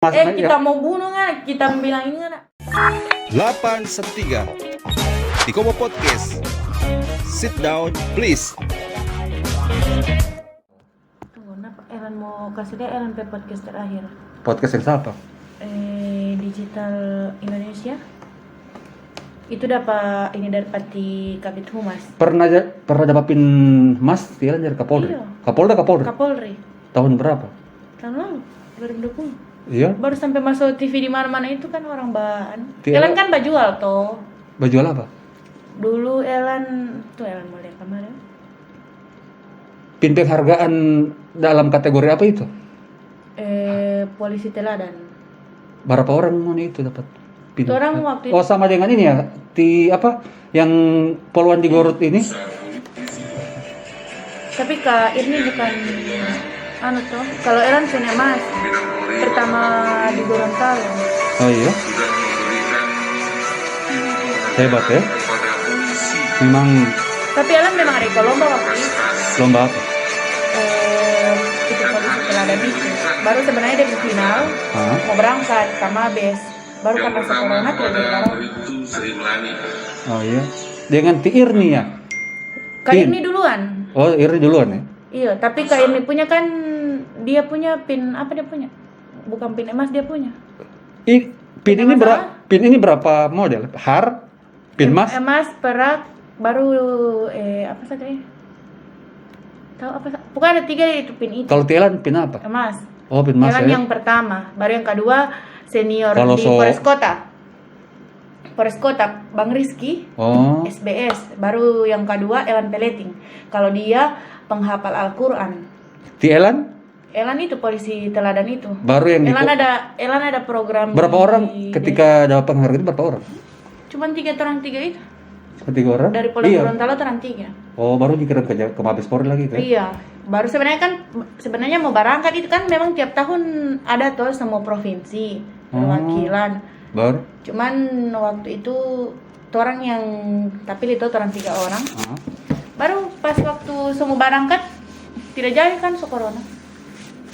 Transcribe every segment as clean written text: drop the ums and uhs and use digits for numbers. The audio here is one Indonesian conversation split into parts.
Kita mau bunuh nggak? Kita bilang ini nggak? 813 di Kobo Podcast. Sit down please. Tunggu, kenapa Elan mau kasih dia Elan ke podcast terakhir? Podcast yang siapa? Digital Indonesia. Itu dapat ini dari Pati Kabit Humas. Pernah dapapin Mas dia dari Kapolri. Iya. Kapolri. Tahun berapa? Tahun lalu 2020. Iya. Baru sampai masuk TV di mana-mana itu kan orang bahan. Dia- Elan kan bajual toh. Baju apa? Dulu Elan mau lihat kemarin. Pin penghargaan dalam kategori apa itu? Polisi teladan. Berapa orang itu dapat pin? Itu orang waktu itu. Oh, sama dengan ini ya. Yang poluan di Gorut ini? Tapi Kak Irni bukan tuh. Kalau Elan punya Mas pertama di Gorontalo. Oh iya. Hebat ya. Memang Tapi Elan memang ada ikut lomba waktu itu. lomba apa? Itu polisi teladan itu. Baru sebenarnya dia di final Hah? mau berangkat ke Mabes. Baru karena corona tidak jadi barang. Oh iya. Dengan Ti Irni ya? Kak Pin. Irni duluan. Oh, Irni duluan ya? Iya, tapi Kak Irni punya kan dia punya pin apa dia punya? Bukan pin emas dia punya. Pin ini berapa model? Har, pin mas, Emas, perak, baru apa saja ya? Tahu apa? Pokoknya ada 3 itu pin itu. kalau Thailand pin apa? Emas. Oh, pin mas Elan ya. yang pertama, baru yang kedua senior Kalau di Polres Kota, Bang Rizky, Oh, SBS. Baru yang kedua Elan Peleting. Kalau dia penghafal Al-Quran. Thailand Elan itu polisi teladan itu. baru yang Elan ada program. berapa orang ketika dapat penghargaan itu berapa orang? Cuman 3 orang 3 itu. 3 orang? Dari Polres Iya. Gorontalo orang 3. Oh, baru dikirim ke Mabes Polri lagi itu ya? Iya. Baru sebenarnya mau berangkat itu kan memang tiap tahun ada tuh semua provinsi perwakilan. Baru? Cuman waktu itu orang yang tapi itu orang 3 orang. Ah. Baru pas waktu semua berangkat tidak jadi kan so corona.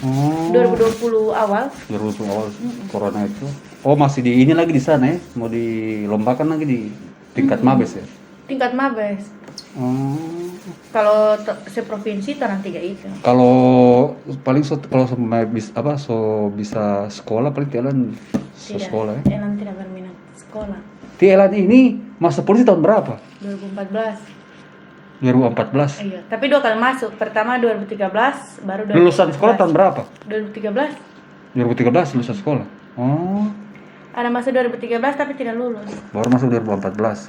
Oh. 2020 awal. 2020 awal corona itu. Oh, masih di ini lagi di sana ya? Mau dilombakan lagi di tingkat Mabes ya? Tingkat Mabes. Oh. Kalau seprovinsi orang 3 itu. Kalau paling bisa sekolah paling Thailand sekolah ya. Elan tidak berminat sekolah. Thailand ini masuk polisi tahun berapa? 2014. 2014. Iya, tapi 2 kali masuk. Pertama 2013, baru 2014. Lulusan sekolah tahun berapa? 2013. 2013 lulusan sekolah. Oh, Ada masa 2013 tapi tidak lulus. baru masuk 2014.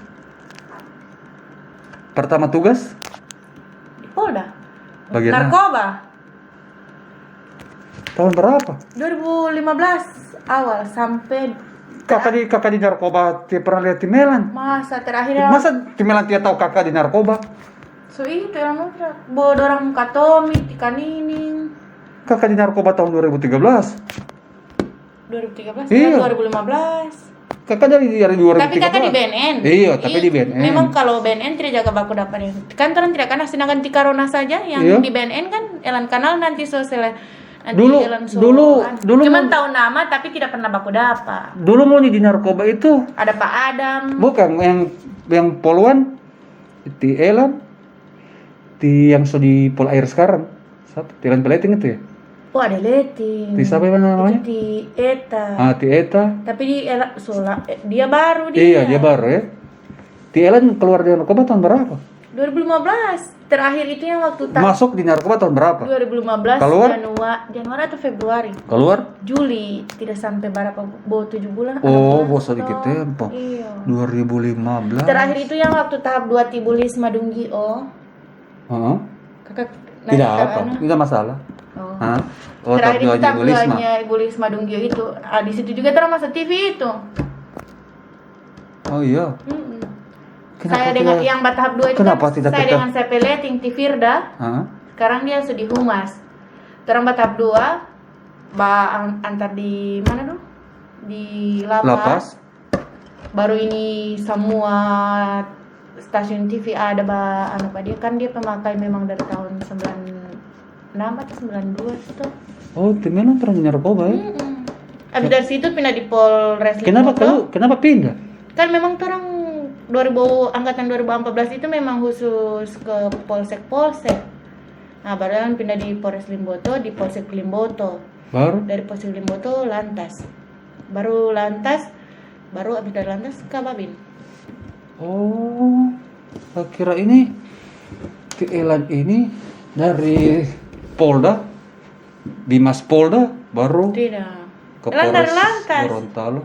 Pertama tugas Di Polda. Bagian mana? Narkoba. tahun berapa? 2015 awal sampai Kakak di narkoba tidak pernah lihat Timelan. masa terakhir. Masa Timelan tidak tahu kakak di narkoba? So itu yang udah bodo orang Katomi, Tikanining. Kakak di narkoba tahun 2013. 2013 Iya. 2015. Kakak dari 2013. Tapi kakak di BNN. Iya, tapi di BNN. Memang kalau BNN tidak jaga baku dapat kan orang tidak kena sedangkan di Karona saja yang Iya. di BNN kan Elan Kanal nanti sosial nanti Dulu- Elan dulu cuman mau- tahu nama tapi tidak pernah baku dapat. Dulu mau di narkoba itu Ada Pak Adam. bukan yang poluan di Elan yang di pol air sekarang. Siapa? Thailand Peleting itu ya? Oh ada Leti. Di siapa yang namanya? Itu di Eta. Ah, di Eta. Tapi dia baru dia. Iya, dia baru ya. Di Elan keluar dari narkoba tahun berapa? 2015. Terakhir itu yang waktu Masuk di narkoba tahun berapa? 2015 Keluar? Januari atau Februari. Keluar? Juli tidak sampai berapa 7 bulan. Oh, 6 bulan. bos sedikit tempo. Iya. 2015. Terakhir itu yang waktu tahap 2 Tibulis Madunggi Heeh. kakak Tidak naik apa, anu. tidak masalah. Oh. Hah? Oh, Terakhir itu tahap tahap 2 2-nya Ibu Lisma Dunggio itu. Di situ juga termasuk TV itu. Oh iya. Mm-mm. Kenapa Saya dengan tidak- yang tahap 2 itu kenapa kan tidak saya kita- dengan Sepeleting di Firda. Hah? Sekarang dia sudah di Humas. Terang tahap 2 antar di mana tuh? Di Lapas. Lapas. Baru ini semua stasiun TV ada dia kan dia pemakai memang dari tahun 96 atau 92 itu. Oh, Timelan pernah narkoba ya? Abis dari situ pindah di Polres Limboto. Kenapa pindah? Kan memang orang angkatan 2014 itu memang khusus ke polsek. Nah, baru pindah di Polres Limboto, di Polsek Limboto. Baru Dari Polsek Limboto lantas. Baru abis dari lantas ke Babin. oh, saya kira ini Elan ini dari Polda, Dimas Polda, baru Tidak. ke Elan dari Polres lantas. Gorontalo.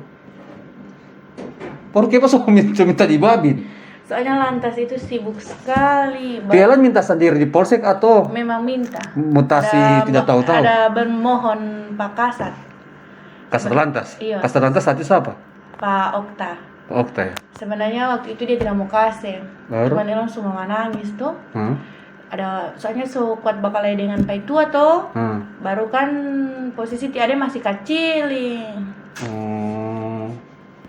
Por qué pas minta di Babin? Soalnya lantas itu sibuk sekali. Elan minta sendiri di Polsek atau Memang minta. mutasi tidak tahu-tahu? Ada bermohon Pak Kasat, Kasat Lantas. Iya. Kasat Lantas saat itu siapa? Pak Okta. Pak Okta ya. Sebenarnya waktu itu dia tidak mau kasih. Baru? Cuman dia langsung nangis tuh. Hmm? Ada soalnya so kuat bakal dengan Pak tua tuh. Hmm. Baru kan posisi tiada masih kecil. Oh.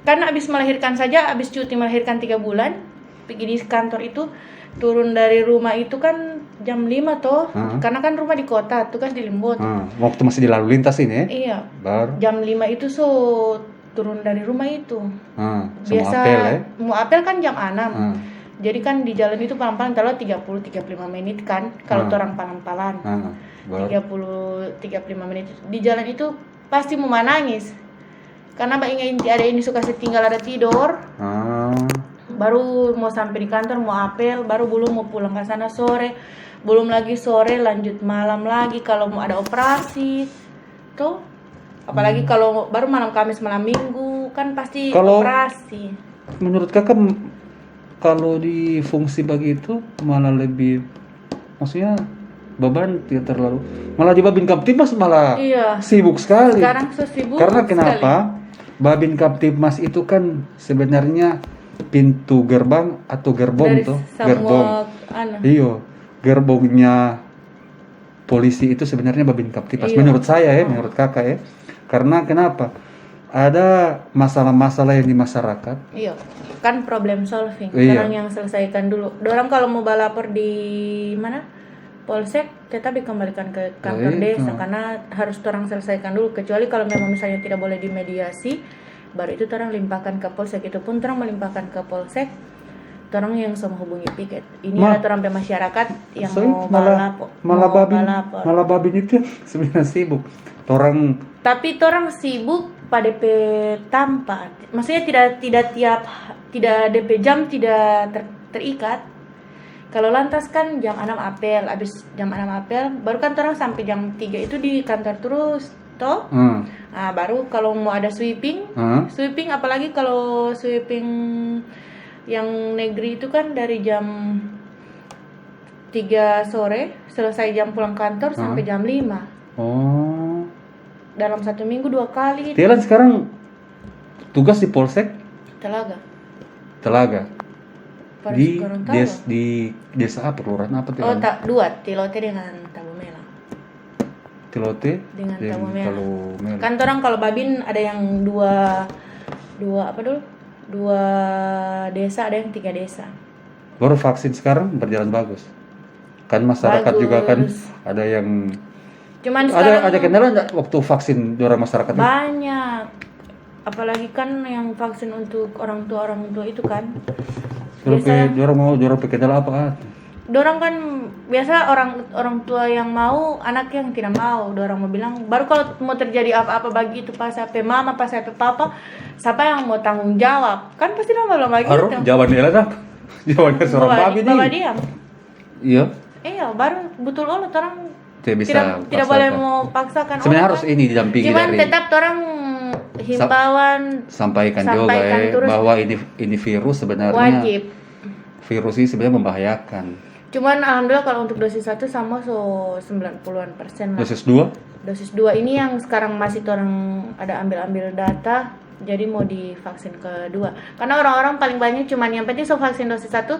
Kan abis melahirkan saja, abis cuti melahirkan 3 bulan, pergi di kantor itu, turun dari rumah itu kan jam 5 tuh. Karena kan rumah di kota, tugas di Limboto. Waktu masih di lalu lintas ini ya? Iya. Baru. Jam 5 itu so turun dari rumah itu. Biasa Apel ya? mau apel kan jam 6. Jadi kan di jalan itu pelan-pelan kalau 30-35 menit kan kalau orang pelan-pelan. 30-35 menit. Di jalan itu pasti mau nangis. Karena Mbak Inga ada ini suka setinggal ada tidur. Baru mau sampai di kantor mau apel, baru belum mau pulang ke sana sore. Belum lagi sore lanjut malam lagi kalau mau ada operasi. Tuh. Apalagi kalau baru malam Kamis malam Minggu kan pasti operasi. Menurut Kakak kalau di fungsi begitu malah lebih, maksudnya beban tidak terlalu, malah di Babin Kaptibmas malah sibuk sekali. Sekarang so sibuk. Karena kenapa? Babin Kaptibmas itu kan sebenarnya pintu gerbang atau gerbong tuh, gerbong. Iya, gerbongnya polisi itu sebenarnya Babin Kaptibmas. Menurut saya ya, menurut Kakak ya. Karena kenapa? Ada masalah-masalah yang di masyarakat. Iya, kan problem solving. Orang yang selesaikan dulu. Orang kalau mau balapor di mana? Polsek, tetap dikembalikan ke kantor desa karena harus orang selesaikan dulu. Kecuali kalau memang misalnya tidak boleh dimediasi, baru itu orang limpahkan ke Polsek. Itu pun orang melimpahkan ke Polsek. Orang yang sama hubungi piket. Ini ada orang masyarakat yang mau balapor. Malah Babin itu sebenarnya sibuk. Tapi orang sibuk pada DP tanpa, maksudnya tidak DP jam tidak terikat. Kalau lantas kan jam 6 apel, habis jam 6 apel baru kan orang sampai jam 3 itu di kantor terus toh. Nah, baru kalau mau ada sweeping apalagi kalau sweeping yang negeri itu kan dari jam 3 sore selesai jam pulang kantor sampai jam 5. Dalam 1 minggu 2 kali. Telan sekarang tugas di Polsek Telaga. Di desa apa, kelurahan apa Telan? Dua, Tilote dengan Tabumela. Tilote dengan Tabumela. Kan orang kalau Babin ada yang dua desa, ada yang 3 desa. Baru vaksin sekarang berjalan bagus. Kan masyarakat juga kan ada yang cuman sekarang ada kendala enggak waktu vaksin di orang masyarakat? Banyak. Apalagi kan yang vaksin untuk orang tua itu kan. Dorang kendala apa? Dorang kan biasa orang tua yang mau, anak yang tidak mau. Dorang mau bilang, baru kalau mau terjadi apa-apa bagi itu pas sampai mama, pas sampai papa, siapa yang mau tanggung jawab? Kan pasti dorang belum lagi itu. Jawabannya lah. Jawabannya seorang babi nih. Bawa diam. Iya, baru betul orang tidak boleh mau paksakan. Sebenarnya harus ini didampingi. Cuman tetap orang himbauan sampaikan juga bahwa ini virus sebenarnya wajib. Virus ini sebenarnya membahayakan. Cuman alhamdulillah kalau untuk dosis 1 sama 90%-an lah. Dosis 2? Dosis 2 ini yang sekarang masih orang ada ambil data, jadi mau divaksin kedua. Karena orang-orang paling banyak cuman yang penting vaksin dosis 1,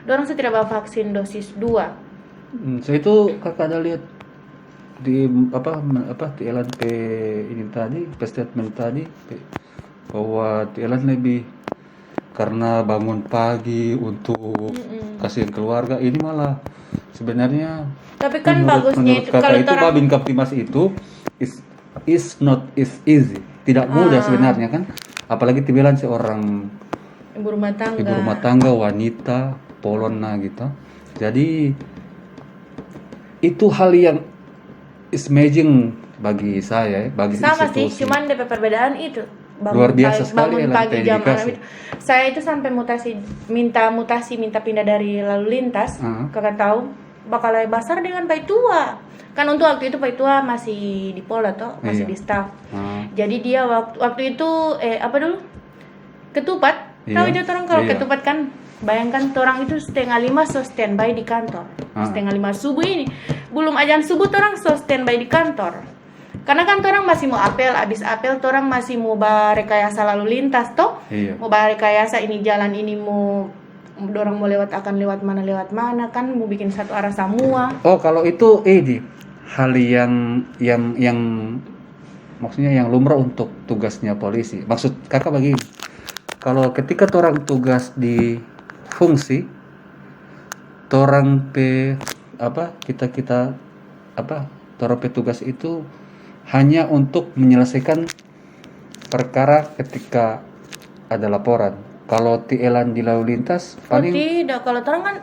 orang tidak mau vaksin dosis 2. Saya itu Kakak ada lihat di Thailand ini tadi, statement tadi bahwa Thailand lebih karena bangun pagi untuk kasihin keluarga, ini malah sebenarnya tapi kan bagusnya menurut Kakak itu Babin Kaptibmas itu is not easy, tidak mudah sebenarnya kan. Apalagi dibilang seorang ibu rumah tangga wanita Polona gitu. Jadi itu hal yang is amazing bagi saya, bagi sama institusi. sih, cuman ada perbedaan itu. Luar biasa sekali bangun pagi jam 6 dedikasi. itu. Saya itu sampai minta pindah dari lalu lintas. Kakak tahu bakal basar dengan Paitua. Kan untuk waktu itu Paitua masih di Polda toh, masih di staff. Jadi dia waktu itu ketupat. Tahu aja orang kalau ketupat kan, bayangkan orang itu 4:30 so standby di kantor. 4:30 subuh ini belum azan subuh orang so standby di kantor. Karena kan orang masih mau apel, abis apel orang masih mau rekayasa lalu lintas toh. Mau rekayasa ini jalan ini mau orang mau lewat mana kan mau bikin satu arah semua. Oh, kalau itu hal yang maksudnya yang lumrah untuk tugasnya polisi. Maksud kakak begini. Kalau ketika orang tugas di fungsi, orang tugas itu hanya untuk menyelesaikan perkara ketika ada laporan. Kalau tielan di lalu lintas paling tidak, kalau orang kan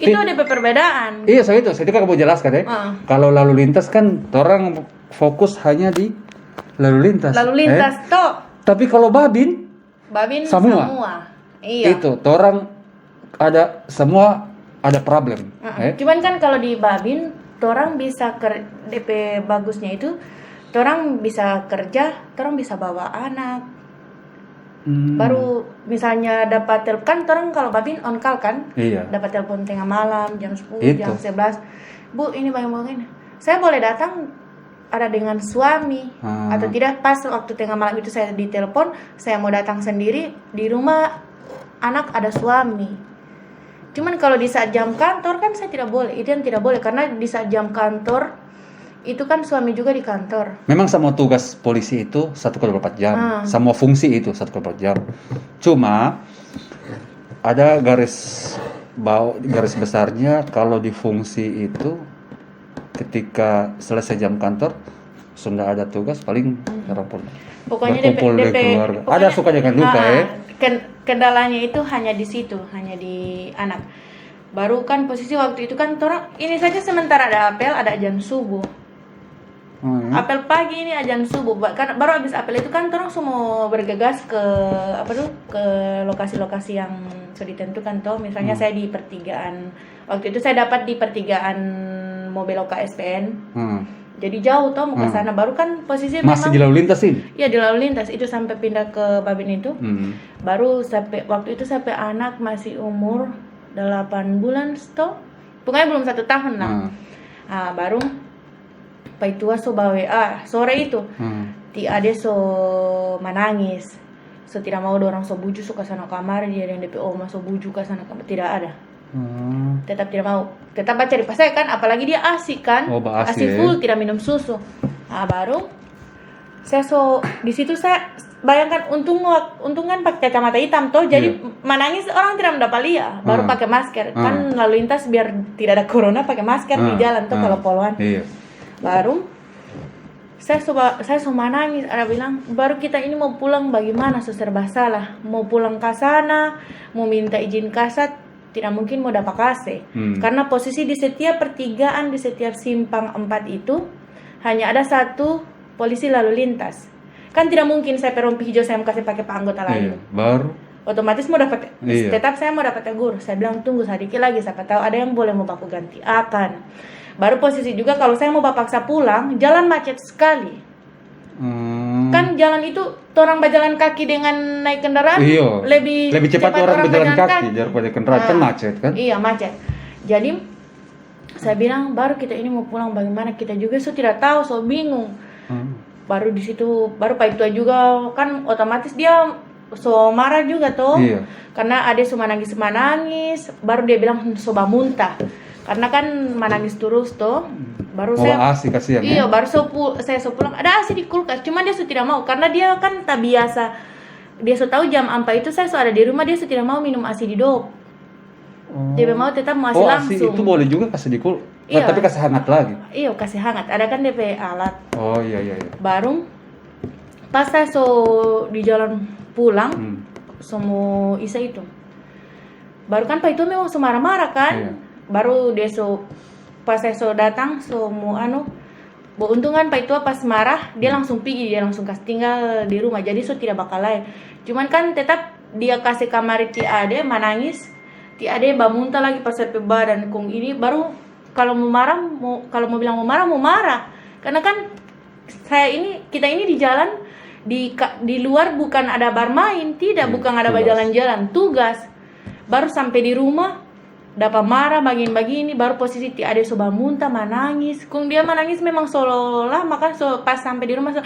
itu ada perbedaan. Iya, saya kan mau jelaskan Kalau lalu lintas kan orang fokus hanya di lalu lintas. Toh. Tapi kalau babin semua. Iya. Itu orang semua ada problem. Cuman kan kalau di babin orang bisa DP bagusnya itu orang bisa kerja, orang bisa bawa anak. Baru misalnya dapat telepon, orang kalau babin on call kan, dapat telepon tengah malam jam 10, jam 11. Bu, ini bagaimana? Saya boleh datang ada dengan suami atau tidak, pas waktu tengah malam itu saya ditelepon, saya mau datang sendiri, di rumah anak ada suami. Cuman kalau di saat jam kantor kan saya tidak boleh, itu yang tidak boleh karena di saat jam kantor itu kan suami juga di kantor. Memang semua tugas polisi itu 1/24 jam, semua fungsi itu 1/24 jam. Cuma ada garis besarnya kalau di fungsi itu ketika selesai jam kantor sudah ada tugas paling pokoknya berkumpul dengan keluarga. Ada suka dengan duka kendalanya itu hanya di situ, hanya di anak. Baru kan posisi waktu itu kan orang ini saja sementara ada apel, ada azan subuh. Apel pagi ini azan subuh. Kan baru habis apel itu kan orang semua bergegas ke ke lokasi-lokasi yang sudah ditentukan toh. Misalnya saya di pertigaan. Waktu itu saya dapat di pertigaan mau belok ke SPN. Jadi jauh toh mau ke sana. Baru kan posisinya masih di lalu lintas ini? Iya, di lalu lintas itu sampai pindah ke Babin itu. Baru waktu itu sampai anak masih umur 8 bulan toh. Pokoknya belum 1 tahun lah. Baru Paitua so bawa WA sore itu. Ti ade so menangis. So tidak mau dorang so buju so ke sana kamar, dia yang DPO so buju ke sana kamar, tidak ada. Tetap tidak mau. Tetap baca di pasai kan, apalagi dia asik kan. Asik full, tidak minum susu. Baru saya di situ saya bayangkan untung kan pakai kacamata hitam toh, jadi menangis orang tidak mendapat lihat. Baru pakai masker kan lalu lintas biar tidak ada corona pakai masker di jalan toh kalau poluan. Baru saya nangis, ada bilang baru kita ini mau pulang bagaimana, serba salah. Mau pulang ke sana, mau minta izin kasat, tidak mungkin mau dapat kasih. Karena posisi di setiap pertigaan, di setiap simpang 4 itu hanya ada 1 polisi lalu lintas. Kan tidak mungkin saya perompi hijau saya mau kasih pakai anggota lain. Baru otomatis mau dapat tetap saya mau dapat tegur. Saya bilang tunggu sedikit lagi, siapa tahu ada yang boleh mau baku ganti akan. Baru posisi juga kalau saya mau paksa pulang, jalan macet sekali. Kan jalan itu orang berjalan kaki dengan naik kendaraan lebih cepat orang berjalan kaki daripada kendaraan kan macet kan? Iya, macet. Jadi saya bilang baru kita ini mau pulang bagaimana, kita juga tidak tahu, bingung. Baru di situ baru Pak Itua juga kan otomatis dia marah juga toh. Karena ada menangis, baru dia bilang soba muntah. Karena kan menangis terus toh. Baru saya ASI kasihan. Iya, baru saya pulang. Ada ASI di kulkas, cuma dia tidak mau karena dia kan tak biasa. Dia tahu jam 4 itu saya ada di rumah, dia tidak mau minum ASI di dop. Dia mau tetap mau ASI langsung. ASI itu boleh juga kasih di kulkas. Tapi kasih hangat lagi. Iya, kasih hangat. Ada kan DP alat. Oh iya. Baru Pas saya di jalan pulang, semua Isa itu. Baru kan Pak itu memang marah-marah kan. Iya. Baru dia pas saya datang semua beuntungan Pak itu pas marah dia langsung pergi, dia langsung kasih tinggal di rumah. Jadi tidak bakal lain. Cuman kan tetap dia kasih kamar ti ade menangis. Ti ade bamunta lagi pas sampai badan kong ini baru kalau mau marah kalau mau bilang mau marah. Karena kan kita ini di jalan di luar bukan ada bermain, tidak, bukan ada jalan-jalan, tugas. Baru sampai di rumah dapat marah begini baru posisi ti ade soba muntah menangis. Kung dia menangis memang seolah-olah maka pas sampai di rumah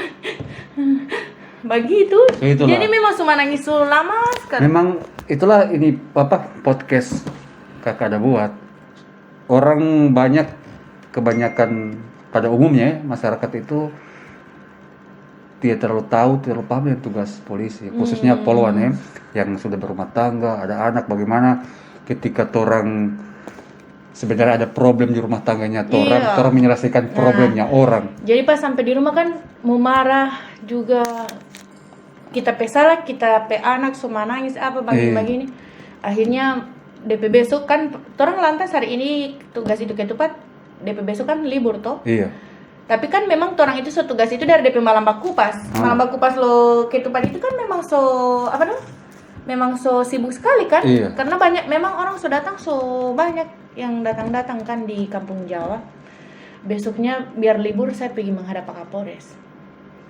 begitu. Itulah. Jadi memang menangis lama sekali. Memang itulah ini podcast kakak ada buat. Orang kebanyakan pada umumnya masyarakat itu tidak terlalu tahu, terlalu paham dengan tugas polisi, khususnya poluan yang sudah berumah tangga, ada anak, bagaimana ketika orang sebenarnya ada problem di rumah tangganya orang menyelesaikan problemnya orang. Jadi pas sampai di rumah kan mau marah juga, kita pesalah, kita anak semua nangis apa begini. Akhirnya DP besok kan orang lantas hari ini tugas itu ketupat, DP besok kan libur toh. Iya. Tapi kan memang orang itu tugas itu dari DP Malam Bakupas. Malam Bakupas lo ketupat itu kan memang memang sibuk sekali kan. Iya. Karena memang orang datang banyak yang datang kan di Kampung Jawa. Besoknya biar libur saya pergi menghadap Pak Kapolres.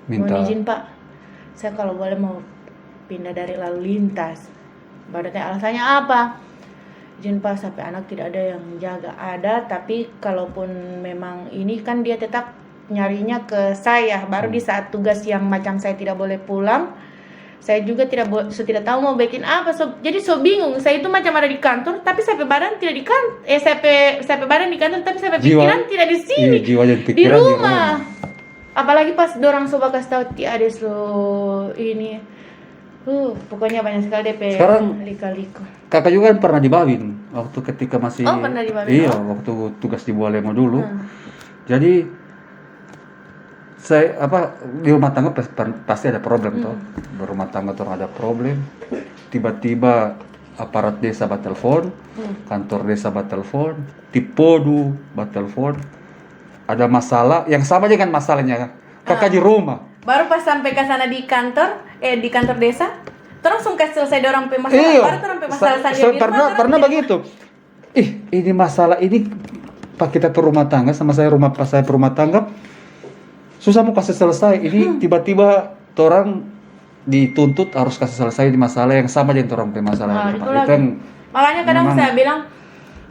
Mohon izin Pak, saya kalau boleh mau pindah dari lalu lintas. Baru tanya alasannya apa? Izin Pak, sampai anak tidak ada yang jaga. Ada, tapi kalaupun memang ini kan dia tetap nyarinya ke saya. Baru di saat tugas yang macam saya tidak boleh pulang, saya juga tidak tahu mau bikin apa. Jadi bingung. Saya itu macam ada di kantor, tapi sampai badan tidak di kantor. Sampai badan di kantor, tapi sampai pikiran tidak di sini. Di rumah. Apalagi pas dorang soba kasih tahu ti ade ini. Pokoknya banyak sekali DP. Sekarang lika-liku. Kakak juga kan pernah di Babin waktu ketika masih. Oh, pernah di Babin. Iya, waktu tugas di Bualemo dulu. Jadi saya di rumah tangga pasti ada problem toh. Berumah tangga tuh ada problem. Tiba-tiba aparat desa telepon, kantor desa telepon, Tipodu telepon. Ada masalah yang sama dengan masalahnya kakak di rumah. Baru pas sampai ke sana di kantor desa, terus langsung selesai dorang masalah. Iya. Baru dorang masalah sendiri. Pernah begitu. Ini masalah ini Pak kita perumah tangga sama saya pas saya perumah tangga susah mau kasih selesai. Ini tiba-tiba orang dituntut harus kasih selesai di masalah yang sama dengan orang masalah. Makanya kadang saya bilang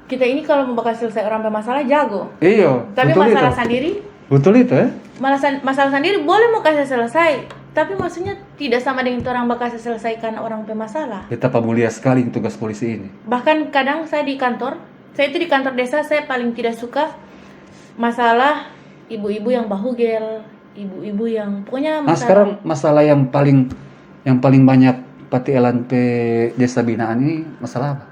kita ini kalau mau kasih selesai orang masalah jago. Iya. Tapi masalah sendiri. Betul itu ya. Masalah sendiri boleh mau kasih selesai, tapi maksudnya tidak sama dengan orang bakal selesaikan orang bermasalah. Betapa mulia sekali tugas polisi ini. Bahkan kadang saya di kantor desa saya paling tidak suka masalah ibu-ibu yang bahugel, ibu-ibu yang pokoknya masalah. Sekarang masalah yang paling banyak pati LNP desa binaan ini masalah apa?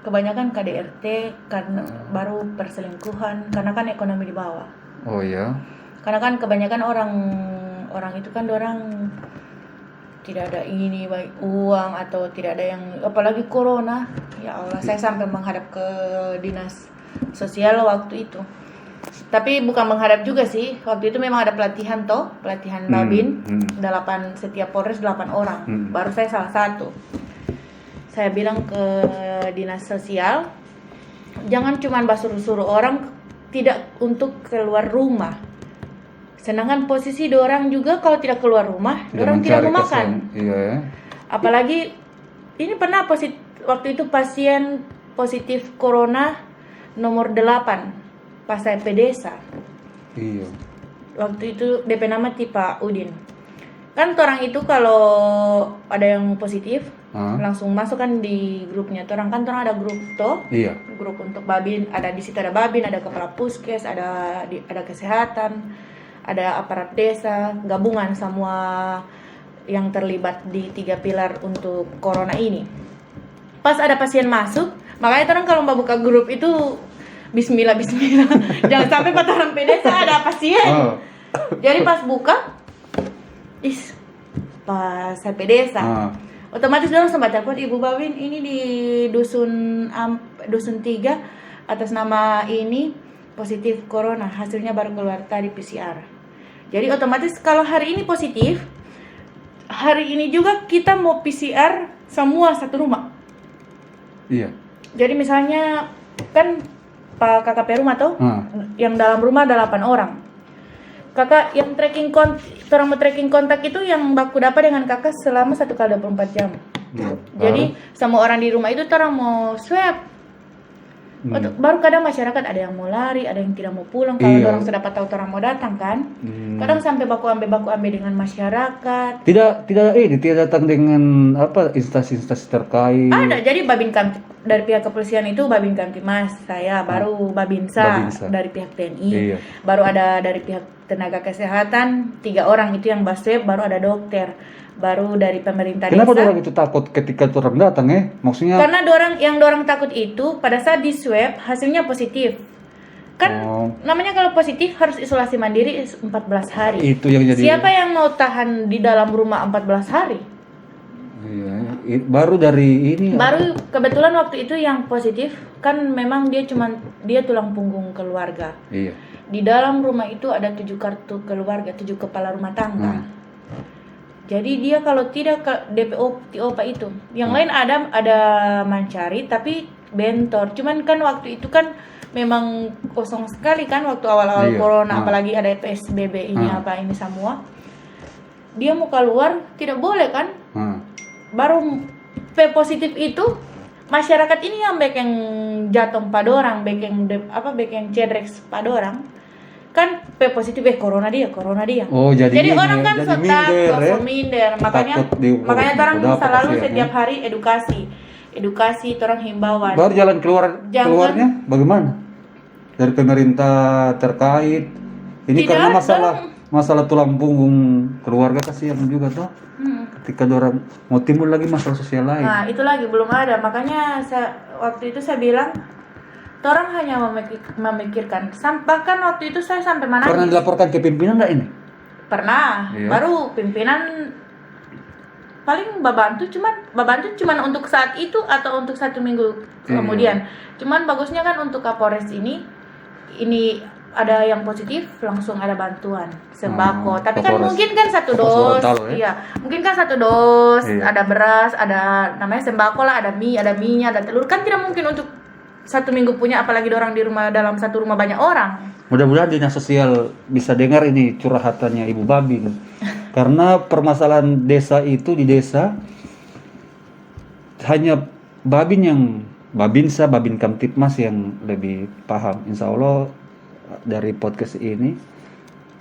Kebanyakan KDRT karena baru perselingkuhan karena kan ekonomi di bawah. Oh iya. Karena kan kebanyakan orang itu kan orang tidak ada ini baik uang atau tidak ada yang apalagi corona. Ya Allah, saya sampai menghadap ke dinas sosial waktu itu. Tapi bukan menghadap juga sih. Waktu itu memang ada pelatihan Babin. Setiap Polres 8 orang. Baru saya salah satu. Saya bilang ke dinas sosial, jangan cuma suruh orang tidak untuk keluar rumah. Sedangkan posisi orang juga kalau tidak keluar rumah, orang tidak mau makan. Iya ya. Apalagi ini pernah waktu itu pasien positif corona nomor 8 pas saya desa. Iya. Waktu itu DP nama Pak Udin. Kan orang itu kalau ada yang positif langsung masuk kan di grupnya. Orang ada grup toh. Iya. Grup untuk Babin, ada di situ ada Babin, ada kepala puskes, ada kesehatan, ada aparat desa, gabungan semua yang terlibat di 3 pilar untuk corona ini. Pas ada pasien masuk, makanya orang kalau mau buka grup itu bismillah. Jangan sampai orang desa ada pasien. Jadi pas buka pas sampai desa. Otomatis orang sempat telepon, Ibu Babin ini di dusun 3 atas nama ini positif corona, hasilnya baru keluar tadi PCR. Jadi otomatis kalau hari ini positif, hari ini juga kita mau PCR semua satu rumah. Iya. Jadi misalnya kan Pak KKP rumah tuh, yang dalam rumah ada 8 orang. Kakak yang orang mau tracking kontak itu yang baku dapat dengan kakak selama 1 kali 24 jam. Iya. Jadi semua orang di rumah itu orang mau swab. Baru kadang masyarakat ada yang mau lari, ada yang tidak mau pulang kalau orang sudah tahu orang mau datang kan. Kadang sampai baku ambe dengan masyarakat. Tidak datang dengan instansi-instansi terkait. Ada, jadi dari pihak kepolisian itu Babin Kamtimas, saya baru Babinsa dari pihak TNI. Baru ada dari pihak tenaga kesehatan 3 orang itu yang swab, baru ada dokter. Baru dari pemerintah Kenapa desa. orang itu takut ketika orang datang Maksudnya karena yang dorang takut itu pada saat di swab hasilnya positif. Kan namanya kalau positif harus isolasi mandiri 14 hari. Itu yang jadi. Siapa yang mau tahan di dalam rumah 14 hari? Iya, baru dari ini. Baru kebetulan waktu itu yang positif kan memang dia tulang punggung keluarga. Iya. Di dalam rumah itu ada 7 kartu keluarga, 7 kepala rumah tangga. Jadi dia kalau tidak ke DPO TOPA itu, yang lain ada mencari tapi bentor. Cuman kan waktu itu kan memang kosong sekali kan waktu awal-awal corona, apalagi ada PSBB ini ini semua. Dia mau keluar tidak boleh kan? Baru P positif itu masyarakat ini yang bekeng jatuh pada orang, bekeng cedrek pada orang. Kan P positif corona dia. Oh, jadi orang kan minder. Makanya orang selalu setiap hari edukasi orang himbauan. Baru jalan keluarnya bagaimana? Dari pemerintah terkait. Ini karena masalah tulang punggung keluarga kasihan juga toh. Ketika orang mau timbul lagi masalah sosial lain. Nah, itu lagi belum ada. Makanya waktu itu saya bilang orang hanya memikirkan. Bahkan waktu itu saya sampai menangis. Pernah dilaporkan ke pimpinan nggak ini? Pernah. Iya. Baru pimpinan paling babantu cuman untuk saat itu atau untuk 1 minggu kemudian. Cuman bagusnya kan untuk Kapolres ini ada yang positif langsung ada bantuan sembako. Tapi kan mungkin kan 1 dos. Mungkin kan 1 dos, ada beras, ada namanya sembako lah, ada mie-nya, ada telur. Kan tidak mungkin untuk 1 minggu punya, apalagi orang di rumah dalam 1 rumah banyak orang. Mudah-mudahan dinas sosial bisa dengar ini curhatannya Ibu Babin. Karena permasalahan desa itu di desa hanya Babinsa, Babin Kamtipmas yang lebih paham. Insya Allah dari podcast ini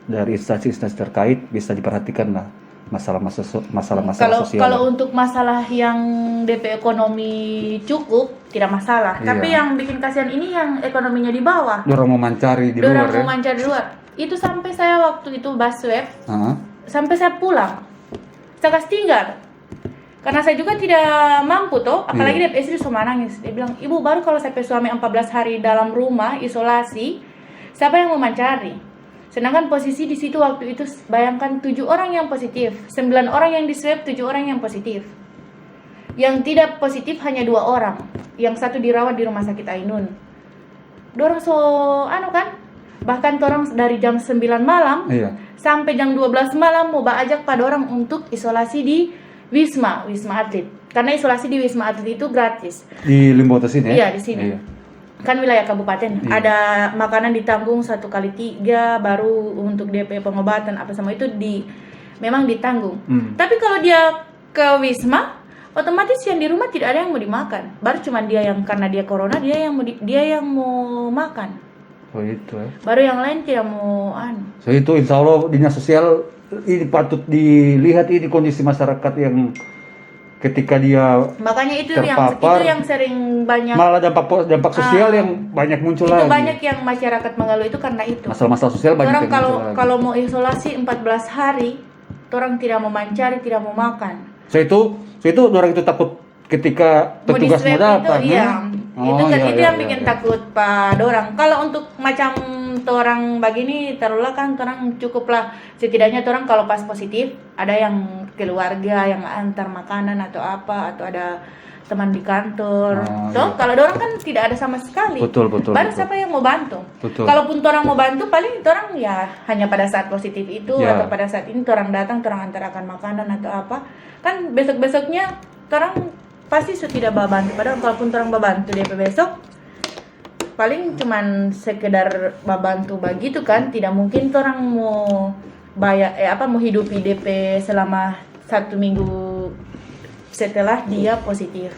dari instansi-instansi terkait bisa diperhatikan lah masalah sosial. Kalau untuk masalah yang DP ekonomi cukup tidak masalah, tapi yang bikin kasihan ini yang ekonominya di bawah. Dorong mau mencari di luar. Itu sampai saya waktu itu swab, sampai saya pulang, saya kasih tinggal. Karena saya juga tidak mampu toh, apalagi dia istri semua nangis. Dia bilang, "Ibu, baru kalau sampai suami 14 hari dalam rumah isolasi, siapa yang mau mencari?" Sedangkan posisi di situ waktu itu bayangkan 7 orang yang positif, 9 orang yang di swab, 7 orang yang positif. Yang tidak positif hanya 2 orang, yang 1 dirawat di rumah sakit Ainun. Dorang kan, bahkan orang dari jam 9 malam sampai jam 12 malam mau ajak pada orang untuk isolasi di Wisma Atlet. Karena isolasi di Wisma Atlet itu gratis. Di Limboto sini Iya, di sini. Kan wilayah kabupaten, ada makanan ditanggung 1 kali 3, baru untuk DP pengobatan apa semua itu memang ditanggung. Tapi kalau dia ke Wisma, otomatis yang di rumah tidak ada yang mau dimakan. Baru cuma dia yang karena dia corona dia yang mau makan. Oh itu Baru yang lain tidak mau So itu insya Allah dinas sosial ini patut dilihat ini kondisi masyarakat yang ketika dia makanya itu terpapar, yang sering banyak malah dampak sosial yang banyak muncul itu lagi. Banyak yang masyarakat mengeluh itu karena itu. Masalah sosial banyak. Orang kalau mau isolasi 14 hari, orang tidak mau mencari, tidak mau makan. So itu orang itu takut ketika petugas mau datang. Itu yang bikin takut pada orang. Kalau untuk macam orang begini terulah kan orang cukuplah setidaknya orang kalau pas positif ada yang keluarga yang antar makanan atau apa, atau ada teman di kantor. Toh, kalau orang kan tidak ada sama sekali. Betul. Baru siapa yang mau bantu? Betul. Kalaupun orang mau bantu, paling orang ya hanya pada saat positif itu atau pada saat ini orang datang, orang antarakan makanan atau apa. Kan besok-besoknya orang pasti sudah tidak bantu. Padahal kalaupun orang bantu DP besok, paling cuman sekedar bantu begitu kan. Tidak mungkin orang mau bayar mau hidupi DP selama 1 minggu setelah dia positif.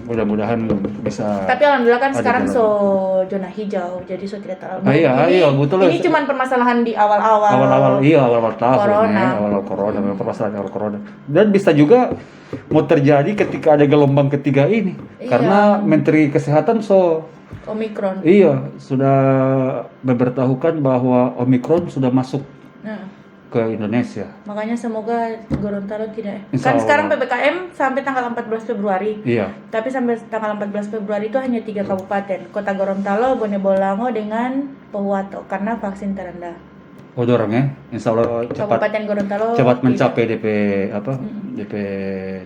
Mudah-mudahan bisa. Tapi alhamdulillah kan sekarang jalan. zona hijau, jadi tidak terlalu. Iya, betul. Ini cuman permasalahan di awal-awal. Awal-awal tahun Corona. Awal corona, memang permasalahan awal corona. Dan bisa juga mau terjadi ketika ada gelombang ketiga ini. Iya. Karena Menteri Kesehatan Omikron. Iya, sudah memberitahukan bahwa Omikron sudah masuk ke Indonesia. Makanya semoga Gorontalo tidak. Insya Kan Allah. sekarang PPKM sampai tanggal 14 Februari. Iya. Tapi sampai tanggal 14 Februari itu hanya 3 kabupaten. Kota Gorontalo, Bone Bolango dengan Pohuwato karena vaksin terendah. Dorong ya. Insya Allah Kabupaten Gorontalo cepat tidak. mencapai DP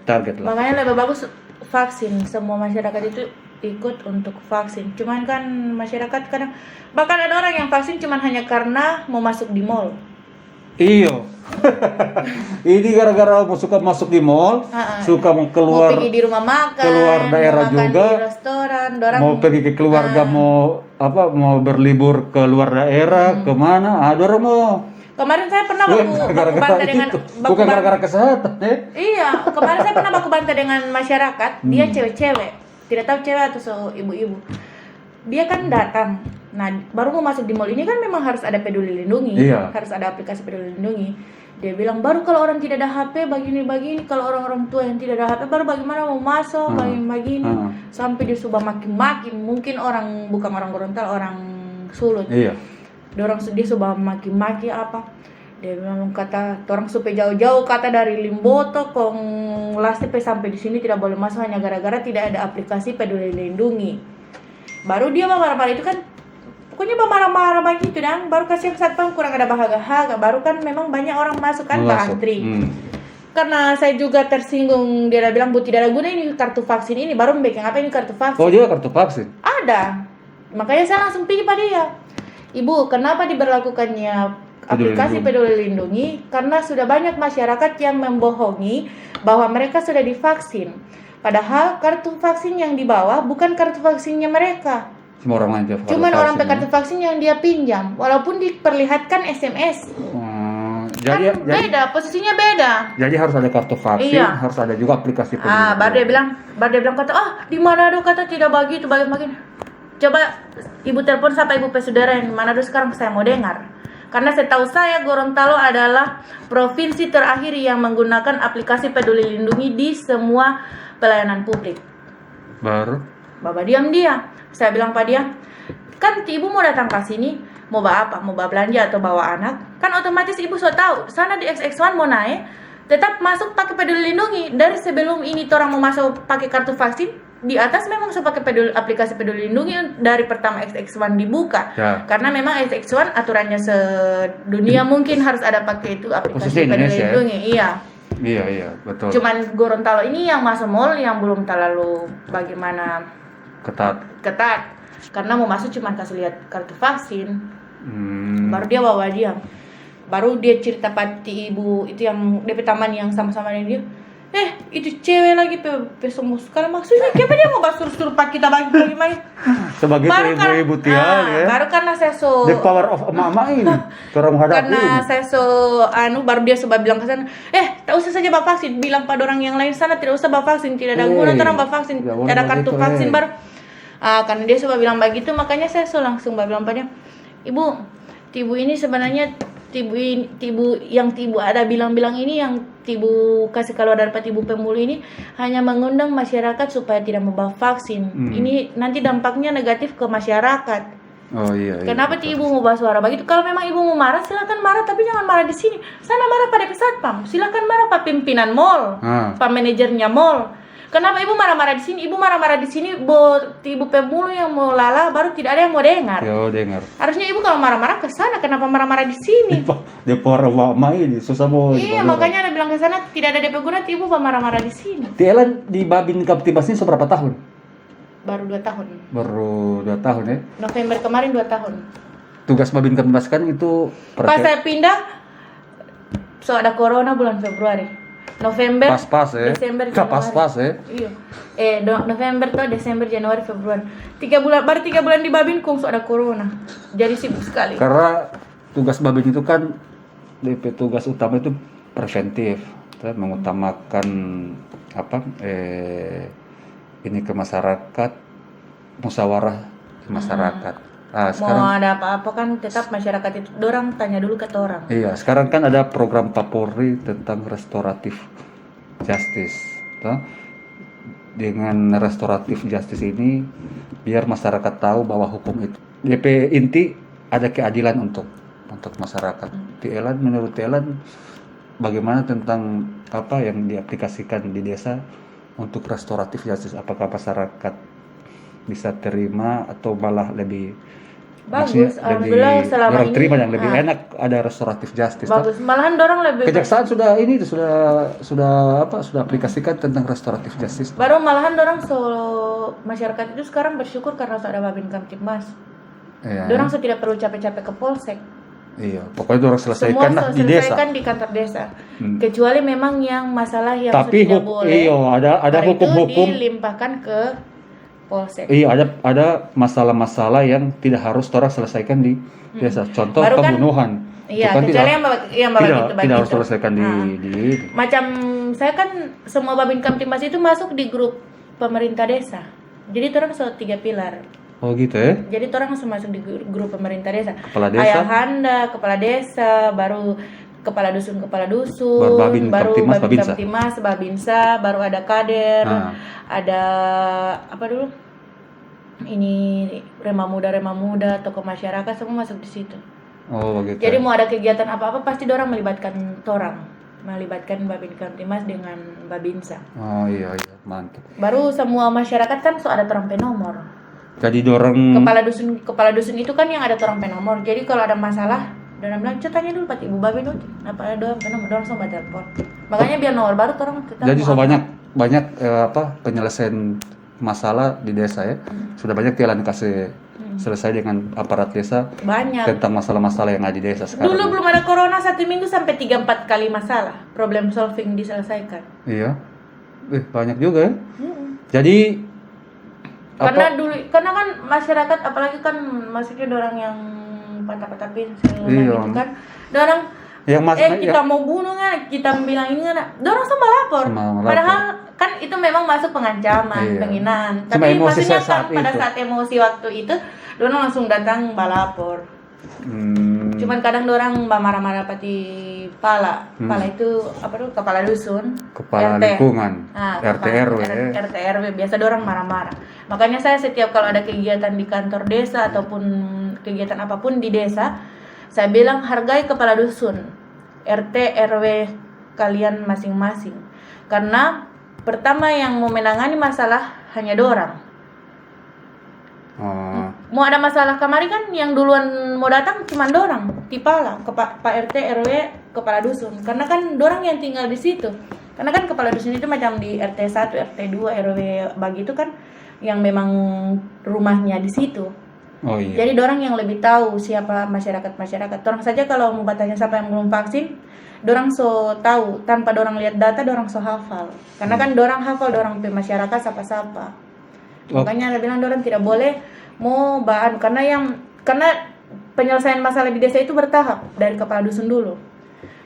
target lah. Makanya lebih bagus vaksin. Semua masyarakat itu ikut untuk vaksin. Cuman kan masyarakat kadang bahkan ada orang yang vaksin cuman hanya karena mau masuk di mall. Iyo. Ini gara-gara suka masuk di mall, suka mau keluar, mau pergi di rumah makan, keluar daerah mau makan juga, di restoran, mau pergi ke keluarga, mau berlibur ke luar daerah, kemana? Dorong mau. Kemarin saya pernah baku bantah dengan bukan gara-gara kesehatan, Iya, kemarin saya pernah baku bantah dengan masyarakat. Dia cewek-cewek, tidak tahu cewek atau ibu-ibu. Dia kan datang. Nah, baru mau masuk di mall ini kan memang harus ada peduli lindungi, harus ada aplikasi peduli lindungi. Dia bilang baru kalau orang tidak ada HP begini, kalau orang-orang tua yang tidak ada HP baru bagaimana mau masuk, begini. Sampai dia sudah maki-maki, mungkin bukan orang Gorontalo, orang Sulut. Iya. Dia sudah maki-maki apa? Dia bilang kata orang supaya jauh-jauh kata dari Limboto, Kong Lastepe sampai di sini tidak boleh masuk hanya gara-gara tidak ada aplikasi peduli lindungi. Baru dia marah-marah itu kan. Pokoknya marah-marah begitu dan baru kasih satpam kurang ada bahagia, baru kan memang banyak orang masuk kan antri. Karena saya juga tersinggung, dia bilang Bu tidak ada guna ini kartu vaksin ini, baru bikin apa ini kartu vaksin? Oh dia kartu vaksin? Ada, makanya saya langsung pilih pada dia. Ibu, kenapa diberlakukannya aplikasi peduli lindungi? Karena sudah banyak masyarakat yang membohongi bahwa mereka sudah divaksin. Padahal kartu vaksin yang dibawa bukan kartu vaksinnya mereka. Cuma orang lain Cuman orang kartu vaksin yang dia pinjam, walaupun diperlihatkan SMS. Jadi beda, posisinya beda. Jadi harus ada kartu vaksin, harus ada juga aplikasi peduli. Baru dia bilang kata, di Manado kata tidak begitu, bagaimana? Coba ibu telepon sampai ibu pesudara yang di Manado sekarang saya mau dengar. Karena setahu saya Gorontalo adalah provinsi terakhir yang menggunakan aplikasi peduli lindungi di semua pelayanan publik. Baru? Bapak diam dia. Saya bilang pada dia, kan ibu mau datang ke sini, mau bawa apa? Mau bawa belanja atau bawa anak? Kan otomatis ibu sudah tahu, sana di XX1 mau naik, tetap masuk pakai peduli lindungi. Dari sebelum ini orang mau masuk pakai kartu vaksin, di atas memang sudah pakai aplikasi peduli lindungi dari pertama XX1 dibuka. Karena memang XX1 aturannya sedunia mungkin harus ada pakai itu aplikasi peduli lindungi. Iya, betul. Cuman Gorontalo ini yang masuk mall yang belum terlalu bagaimana ketat karena mau masuk cuma kasih lihat kartu vaksin. Baru dia bawa dia, baru dia cerita pati ibu itu yang DP taman yang sama-sama dengan dia, itu cewek lagi pesomus kalau maksudnya kenapa dia mau suruh pak kita bagi sebagai ibu tial ya. Baru karena saya the power of emak-emak ini orang menghadapi karena saya baru dia coba bilang ke sana, tak usah saja bawa vaksin, bilang pada orang yang lain sana tidak usah bawa vaksin, tidak ada guna orang bawa vaksin, tidak ada kartu vaksin baru. Karena dia coba bilang begitu, makanya saya langsung bilang pada ibu ini sebenarnya tibu yang ada bilang-bilang ini yang tibu kasih keluar dari tibu pemulih ini hanya mengundang masyarakat supaya tidak membawa vaksin. Ini nanti dampaknya negatif ke masyarakat. Oh iya. Kenapa ibu mau bawa suara begitu? Kalau memang ibu mau marah silakan marah, tapi jangan marah di sini. Sana marah pada satpam. Silakan marah pak pimpinan mall, pak manajernya mall. Kenapa ibu marah-marah di sini? Ibu marah-marah di sini, ibu pemulung yang mau lala, baru tidak ada yang mau dengar. Yo dengar. Harusnya ibu kalau marah-marah ke sana, kenapa marah-marah di sini? DP orang mai ini susah mau. Iya, makanya ada bilang ke sana tidak ada DP guna, ibu marah-marah di sini. Tielan di Babin Kaptibmas ini seberapa tahun? Baru 2 tahun. Baru 2 tahun ya. November kemarin 2 tahun. Tugas Babin Kaptibmas kan itu Pas saya pindah, so ada corona bulan Februari. November, pas-pas ya. Desember, pas-pas ya. Iya. November tuh Desember, Januari, Februari. 3 bulan, baru 3 bulan di Babin kung ada corona. Jadi sibuk sekali. Karena tugas Babin itu kan DP tugas utama itu preventif, mengutamakan ini ke masyarakat, musyawarah ke masyarakat. Sekarang mau ada apa-apa kan tetap masyarakat itu dorang tanya dulu ke orang. Iya, sekarang kan ada program Kapolri tentang restoratif justice. Dengan restoratif justice ini biar masyarakat tahu bahwa hukum itu DP inti ada keadilan untuk masyarakat. Menurut Tielan bagaimana tentang apa yang diaplikasikan di desa untuk restoratif justice? Apakah masyarakat bisa terima atau malah lebih bagus? Alhamdulillah selama orang ini terima yang lebih enak ada restoratif justice. Bagus, malahan dorang lebih Kejaksaan sudah aplikasikan tentang restoratif justice. Baru malahan dorang masyarakat itu sekarang bersyukur karena ada Babin Kamtibmas. Iya. Dorang tidak perlu capek-capek ke polsek. Iya, pokoknya orang selesaikan lah di desa. Selesaikan di kantor desa. Kecuali memang yang masalah yang tapi tidak boleh. Iya, ada hukum-hukum dilimpahkan ke polsek. Iya, ada masalah-masalah yang tidak harus orang selesaikan di desa. Contoh baru pembunuhan. Iya, kan kecuali yang tidak harus selesaikan di macam saya kan semua Babin Kamtibmas itu masuk di grup pemerintah desa. Jadi orang 3 pilar. Oh gitu ya. Jadi orang masuk di grup pemerintah desa. Kepala desa. Ayahanda, kepala desa, baru kepala dusun, baru Babin Kamtibmas, Babinsa, baru ada kader, ada apa dulu? Ini Rema Muda, tokoh masyarakat semua masuk di situ. Oh begitu. Jadi mau ada kegiatan apa-apa pasti dorang melibatkan Babin Kamtibmas dengan Babinsa. Oh iya, mantap. Baru semua masyarakat kan ada orang penomor. Jadi dorang kepala dusun itu kan yang ada orang penomor. Jadi kalau ada masalah, dorang bilang, "Coba tanya dulu Pak Ibu Babin itu, apa ada orang penomor?" Dorang langsung telepon. Makanya biar nomor baru orang tetap. Jadi banyak penyelesaian masalah di desa ya. Sudah banyak Tielan kasih selesai dengan aparat desa. Banyak. Tentang masalah-masalah yang ada di desa sekarang. Dulu belum ada corona 1 minggu sampai 3-4 kali masalah, problem solving diselesaikan. Iya. Banyak juga ya. Jadi karena kan masyarakat apalagi kan maksudnya dorang yang patah-patah pincel gitu kan. Dorang kita mau bunuh kan, kita bilang ini kan, dorang sama lapor. Padahal kan itu memang masuk pengancaman, penghinaan. Tapi maksudnya kan pada saat emosi waktu itu, dorang langsung datang balapor. Cuman kadang dorang marah-marah pati pala itu apa tuh, kepala dusun, kepala RT. lingkungan, RT RW. Biasa dorang marah-marah. Makanya saya setiap kalau ada kegiatan di kantor desa ataupun kegiatan apapun di desa, saya bilang hargai kepala dusun, RT RW kalian masing-masing. Karena pertama yang mau menangani masalah hanya dorang. Mau ada masalah kemarin kan yang duluan mau datang cuma dorang, tipala, Pak RT RW, kepala dusun. Karena kan dorang yang tinggal di situ. Karena kan kepala dusun itu macam di RT 1, RT 2, RW bagi itu kan yang memang rumahnya di situ. Oh iya. Jadi dorang yang lebih tahu siapa masyarakat. Dorang saja kalau mau bertanya siapa yang belum vaksin, dorang so tahu tanpa dorang lihat data, dorang so hafal. Karena kan dorang hafal dorang pe masyarakat siapa-siapa. Makanya dia bilang dorang tidak boleh mau bahan karena penyelesaian masalah di desa itu bertahap dari kepala dusun dulu.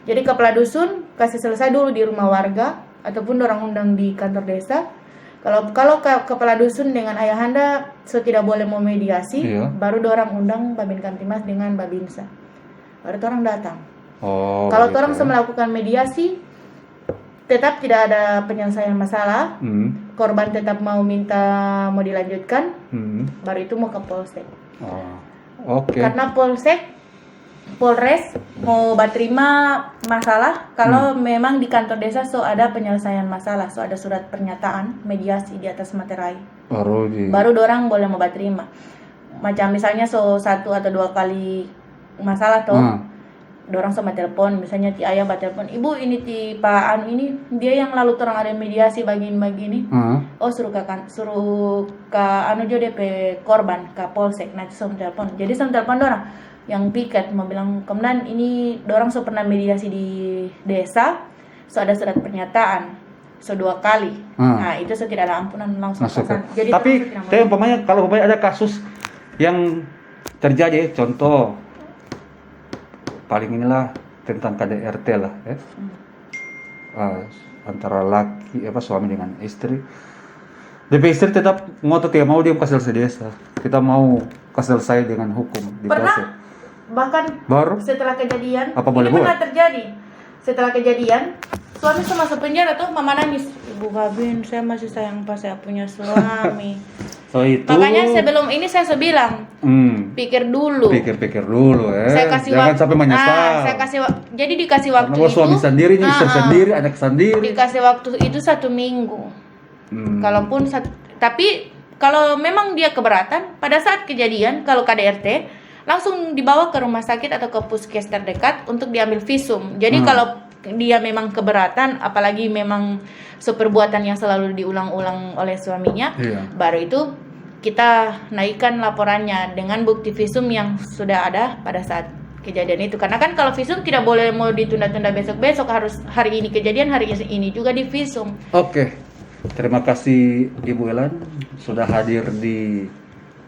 Jadi kepala dusun kasih selesai dulu di rumah warga ataupun dorang undang di kantor desa. Kalau kepala dusun dengan ayahanda tidak boleh mau mediasi, baru dorang undang Babin Kamtibmas dengan Babinsa. Baru orang datang. Kalau orang melakukan mediasi, tetap tidak ada penyelesaian masalah, korban tetap mau dilanjutkan, baru itu mau ke polsek. Oke. Karena polsek Polres mau terima masalah kalau memang di kantor desa ada penyelesaian masalah, ada surat pernyataan mediasi di atas materai. Baru dorang boleh mau terima. Macam misalnya 1 atau 2 kali masalah toh. Dorang sama telepon, misalnya ti ayah telepon, ibu ini ti Pak Anu ini dia yang lalu terang ada mediasi begini. Oh suruh ke Anu jo DP korban ke Polsek, nanti sama telepon. Jadi sama telepon dorang yang piket mau bilang kemudian ini dorang pernah mediasi di desa, ada surat pernyataan 2 kali. Nah itu tidak ada ampunan langsung pesan. Jadi tapi umpamanya kalau ada kasus yang terjadi, contoh paling inilah tentang KDRT lah ya. Antara suami dengan istri. DP istri tetap ngotot ya mau dia kasih selesai desa. Kita mau kasih selesai dengan hukum di pernah bahkan baru setelah kejadian apa boleh pernah terjadi. Setelah kejadian suami masuk penjara tuh, mama nangis, Ibu Babin saya masih sayang pas saya punya suami. So itu makanya sebelum ini saya bilang pikir dulu saya kasih jangan sampai menyesal. Saya kasih jadi dikasih waktu itu suami sendiri, istri sendiri, anak sendiri, dikasih waktu itu 1 minggu. Kalaupun tapi kalau memang dia keberatan pada saat kejadian, kalau KDRT langsung dibawa ke rumah sakit atau ke puskes terdekat untuk diambil visum. Jadi kalau dia memang keberatan, apalagi memang perbuatan yang selalu diulang-ulang oleh suaminya, baru itu kita naikkan laporannya dengan bukti visum yang sudah ada pada saat kejadian itu. Karena kan kalau visum tidak boleh mau ditunda-tunda besok-besok, harus hari ini kejadian, hari ini juga di visum. Oke. Terima kasih Ibu Elan sudah hadir di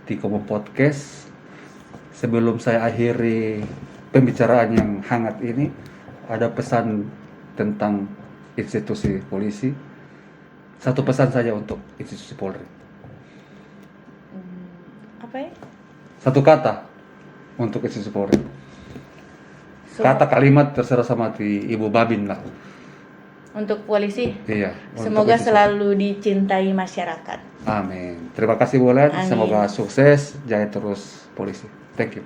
Tikomo Podcast. Sebelum saya akhiri pembicaraan yang hangat ini, ada pesan tentang institusi polisi. 1 pesan saja untuk institusi Polri. Apa ya? 1 kata untuk institusi Polri. Kata kalimat terserah sama Ibu Babin lah. Untuk polisi. Iya. Semoga selalu dicintai masyarakat. Amin. Terima kasih Bu Elan. Semoga sukses, jaya terus polisi. Thank you.